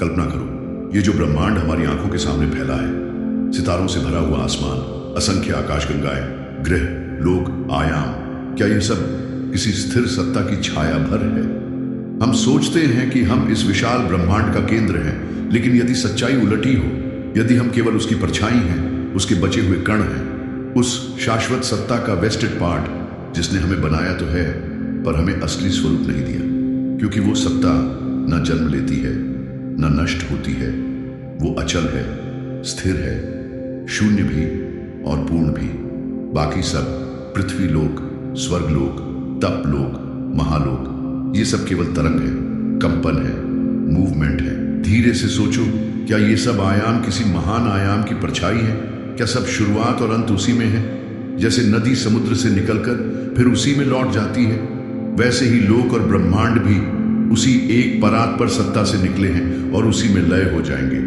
कल्पना करो, ये जो ब्रह्मांड हमारी आंखों के सामने फैला है, सितारों से भरा हुआ आसमान, असंख्य आकाशगंगाएं, ग्रह, लोक, आयाम, क्या ये सब किसी स्थिर सत्ता की छाया भर है? हम सोचते हैं कि हम इस विशाल ब्रह्मांड का केंद्र हैं, लेकिन यदि सच्चाई उलटी हो, यदि हम केवल उसकी परछाई हैं, उसके बचे हुए कण हैं, उस शाश्वत सत्ता का वेस्टेड पार्ट जिसने हमें बनाया तो है, पर हमें असली स्वरूप नहीं दिया, क्योंकि वो सत्ता न जन्म लेती है, न नष्ट होती है। वो अचल है, स्थिर है, शून्य भी और पूर्ण भी। बाकी सब, पृथ्वी लोक, स्वर्ग लोक, तप लोक, महालोक, ये सब केवल तरंग है, कंपन है, मूवमेंट है। धीरे से सोचो, क्या ये सब आयाम किसी महान आयाम की परछाई है? क्या सब शुरुआत और अंत उसी में है? जैसे नदी समुद्र से निकलकर फिर उसी में लौट जाती है, वैसे ही लोक और ब्रह्मांड भी उसी एक परात्पर सत्ता से निकले हैं और उसी में लय हो जाएंगे।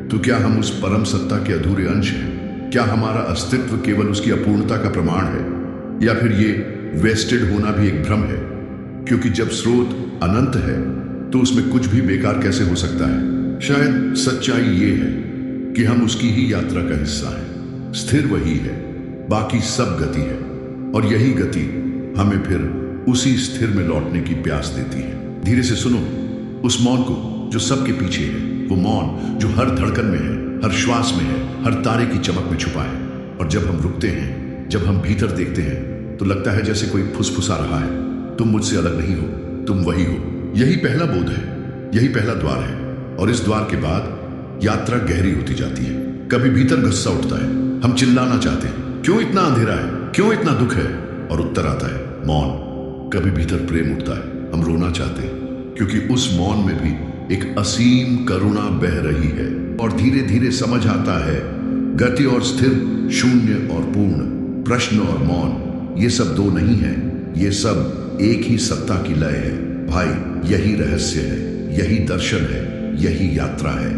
तो क्या हम उस परम सत्ता के अधूरे अंश हैं? क्या हमारा अस्तित्व केवल उसकी अपूर्णता का प्रमाण है, या फिर ये वेस्टेड होना भी एक भ्रम है? क्योंकि जब स्रोत अनंत है तो उसमें कुछ भी बेकार कैसे हो सकता है? शायद सच्चाई ये है कि हम उसकी ही यात्रा का हिस्सा हैं। स्थिर वही है, बाकी सब गति है, और यही गति हमें फिर उसी स्थिर में लौटने की प्यास देती है। धीरे से सुनो उस मौन को जो सबके पीछे है, वो मौन जो हर धड़कन में है, हर श्वास में है, हर तारे की चमक में छुपा है। और जब हम रुकते हैं, जब हम भीतर देखते हैं, तो लगता है जैसे कोई फुसफुसा रहा है, तुम मुझसे अलग नहीं हो, तुम वही हो। यही पहला बोध है, यही पहला द्वार है, और इस द्वार के बाद यात्रा गहरी होती जाती है। कभी भीतर गुस्सा उठता है, हम चिल्लाना चाहते हैं, क्यों इतना अंधेरा है, क्यों इतना दुख है, और उत्तर आता है मौन। कभी भीतर प्रेम उठता है, हम रोना चाहते हैं, क्योंकि उस मौन में भी एक असीम करुणा बह रही है। और धीरे धीरे समझ आता है, गति और स्थिर, शून्य और पूर्ण, प्रश्न और मौन, ये सब दो नहीं है, ये सब एक ही सत्ता की लय है। भाई, यही रहस्य है, यही दर्शन है, यही यात्रा है।